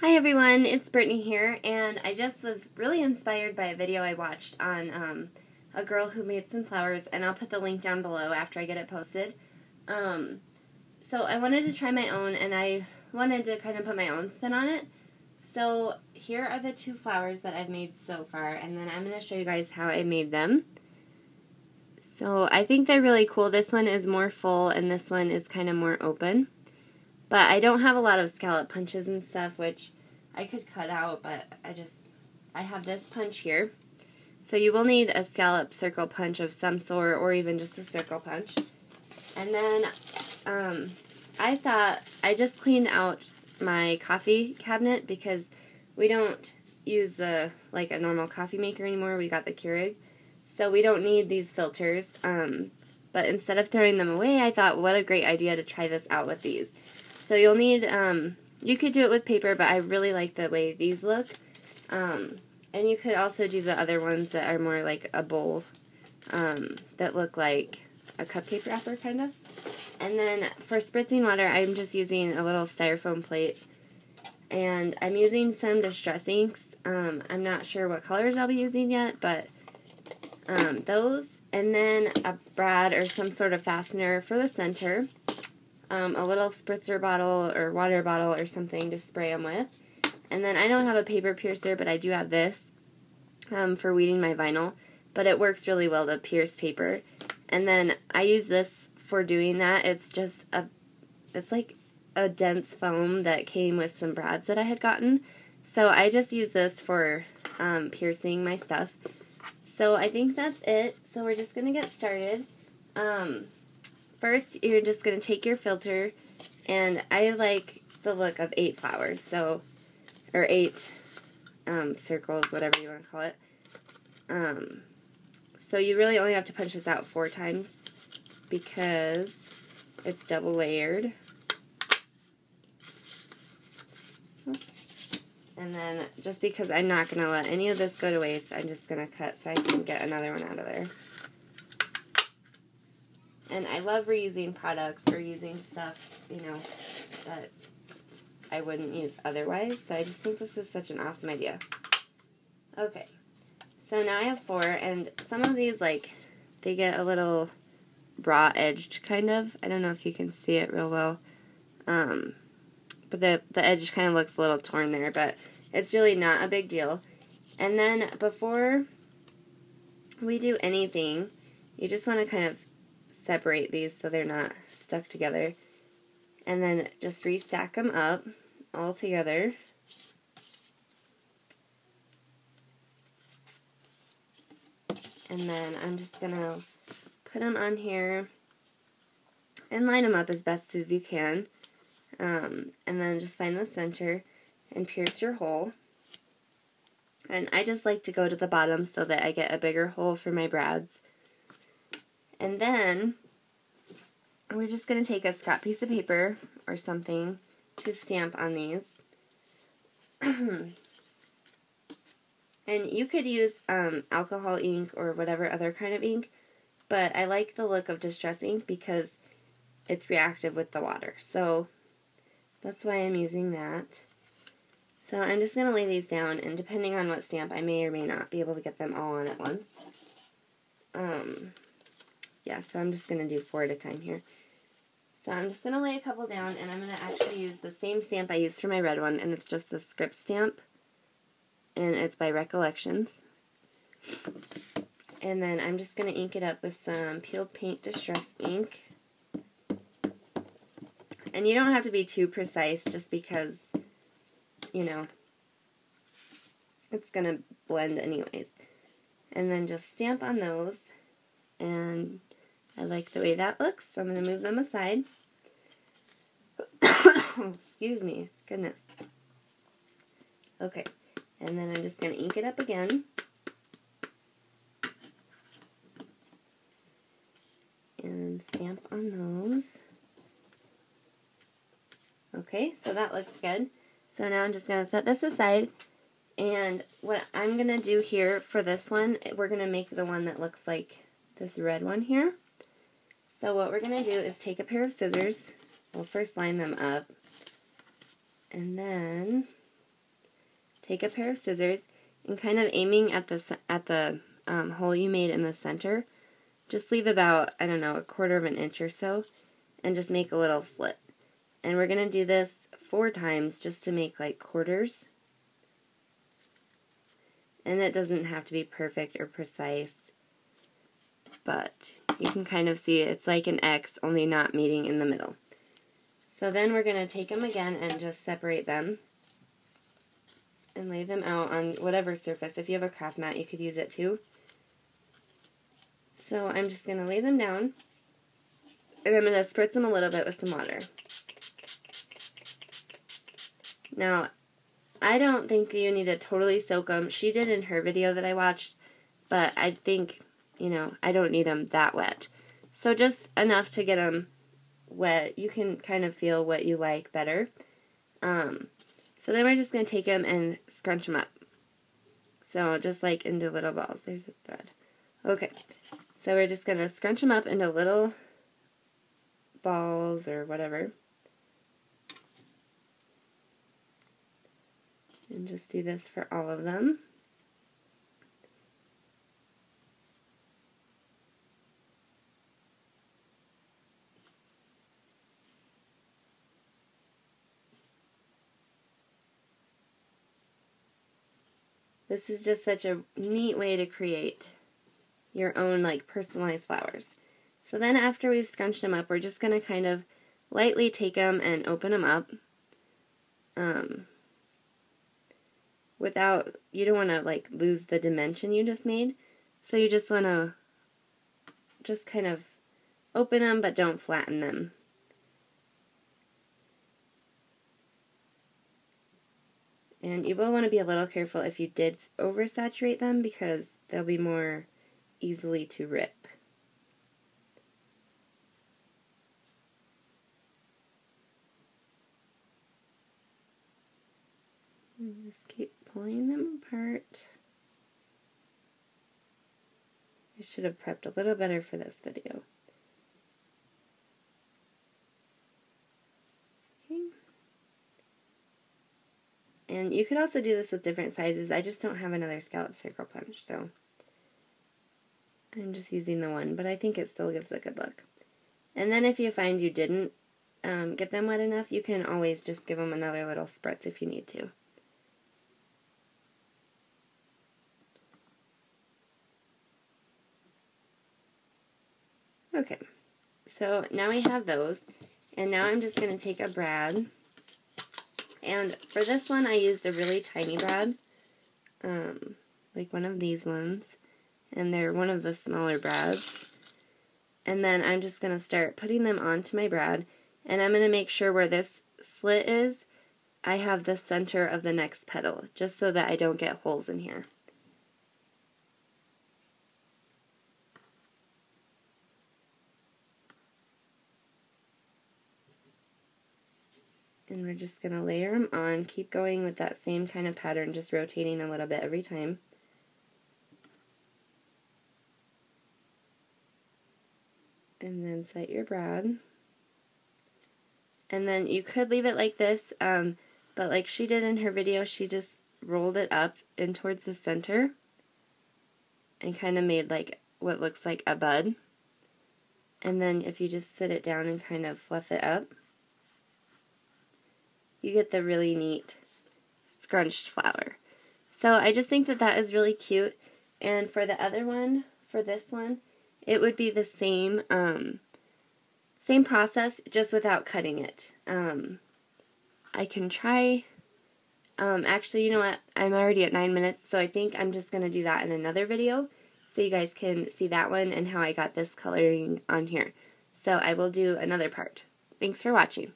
Hi everyone, it's Brittany here, and I just was really inspired by a video I watched on a girl who made some flowers, and I'll put the link down below after I get it posted. So I wanted to try my own, and I wanted to kind of put my own spin on it. So here are the two flowers that I've made so far, and then I'm going to show you guys how I made them. So I think they're really cool. This one is more full, and this one is kind of more open. But I don't have a lot of scallop punches and stuff, which I could cut out, but I have this punch here. So you will need a scallop circle punch of some sort, or even just a circle punch. And then I thought I just cleaned out my coffee cabinet because we don't use like a normal coffee maker anymore. We got the Keurig. So we don't need these filters. But instead of throwing them away, I thought what a great idea to try this out with these. So you'll need, you could do it with paper, but I really like the way these look. And you could also do the other ones that are more like a bowl, that look like a cupcake wrapper, kind of. And then for spritzing water, I'm just using a little styrofoam plate. And I'm using some distress inks. I'm not sure what colors I'll be using yet, but those. And then a brad or some sort of fastener for the center. A little spritzer bottle or water bottle or something to spray them with. And then I don't have a paper piercer, but I do have this for weeding my vinyl. But it works really well to pierce paper. And then I use this for doing that. It's just it's like a dense foam that came with some brads that I had gotten. So I just use this for piercing my stuff. So I think that's it. So we're just going to get started. First, you're just going to take your filter, and I like the look of 8 flowers, so, or 8 circles, whatever you want to call it. So you really only have to punch this out 4 times because it's double layered. And then, just because I'm not going to let any of this go to waste, I'm just going to cut so I can get another one out of there. And I love reusing products or using stuff, you know, that I wouldn't use otherwise. So I just think this is such an awesome idea. Okay. So now I have 4, and some of these, like, they get a little raw-edged, kind of. I don't know if you can see it real well. But the edge kind of looks a little torn there, but it's really not a big deal. And then before we do anything, you just want to kind of separate these so they're not stuck together, and then just restack them up all together. And then I'm just gonna put them on here and line them up as best as you can, and then just find the center and pierce your hole. And I just like to go to the bottom so that I get a bigger hole for my brads. And then we're just going to take a scrap piece of paper or something to stamp on these. And you could use alcohol ink or whatever other kind of ink, but I like the look of distress ink because it's reactive with the water. So that's why I'm using that. So I'm just going to lay these down, and depending on what stamp, I may or may not be able to get them all on at once. Yeah, so I'm just going to do 4 at a time here. So I'm just going to lay a couple down, and I'm going to actually use the same stamp I used for my red one, and it's just the script stamp, and it's by Recollections. And then I'm just going to ink it up with some peeled paint distress ink. And you don't have to be too precise just because, you know, it's going to blend anyways. And then just stamp on those, and I like the way that looks, so I'm going to move them aside. Excuse me. Goodness. Okay. And then I'm just going to ink it up again. And stamp on those. Okay, so that looks good. So now I'm just going to set this aside. And what I'm going to do here for this one, we're going to make the one that looks like this red one here. So what we're going to do is take a pair of scissors. We'll first line them up. And then take a pair of scissors and kind of aiming at the hole you made in the center, just leave about, I don't know, 1/4 of an inch or so, and just make a little slit. And we're going to do this 4 times just to make like quarters. And it doesn't have to be perfect or precise, but you can kind of see it's like an X, only not meeting in the middle. So then we're going to take them again and just separate them and lay them out on whatever surface. If you have a craft mat, you could use it too. So I'm just going to lay them down, and I'm going to spritz them a little bit with some water. Now, I don't think you need to totally soak them. She did in her video that I watched, but I think, you know, I don't need them that wet. So just enough to get them wet. You can kind of feel what you like better. So then we're just going to take them and scrunch them up. So just like into little balls. There's a thread. Okay. So we're just going to scrunch them up into little balls or whatever. And just do this for all of them. This is just such a neat way to create your own like personalized flowers. So then after we've scrunched them up, we're just going to kind of lightly take them and open them up. You don't want to like lose the dimension you just made. So you just want to just kind of open them, but don't flatten them. And you will want to be a little careful if you did oversaturate them, because they'll be more easily to rip. And just keep pulling them apart. I should have prepped a little better for this video. Okay. And you could also do this with different sizes. I just don't have another scallop circle punch, so I'm just using the one, but I think it still gives a good look. And then if you find you didn't get them wet enough, you can always just give them another little spritz if you need to. Okay, so now we have those, and now I'm just going to take a brad, and for this one I used a really tiny brad, like one of these ones, and they're one of the smaller brads, and then I'm just going to start putting them onto my brad, and I'm going to make sure where this slit is, I have the center of the next petal, just so that I don't get holes in here. And we're just going to layer them on, keep going with that same kind of pattern, just rotating a little bit every time. And then set your brad. And then you could leave it like this, but like she did in her video, she just rolled it up in towards the center and kind of made like what looks like a bud. And then if you just sit it down and kind of fluff it up, you get the really neat scrunched flower. So I just think that that is really cute. And for the other one, for this one, it would be the same same process, just without cutting it. I can try, actually, you know what, I'm already at 9 minutes, so I think I'm just going to do that in another video, so you guys can see that one and how I got this coloring on here. So I will do another part. Thanks for watching.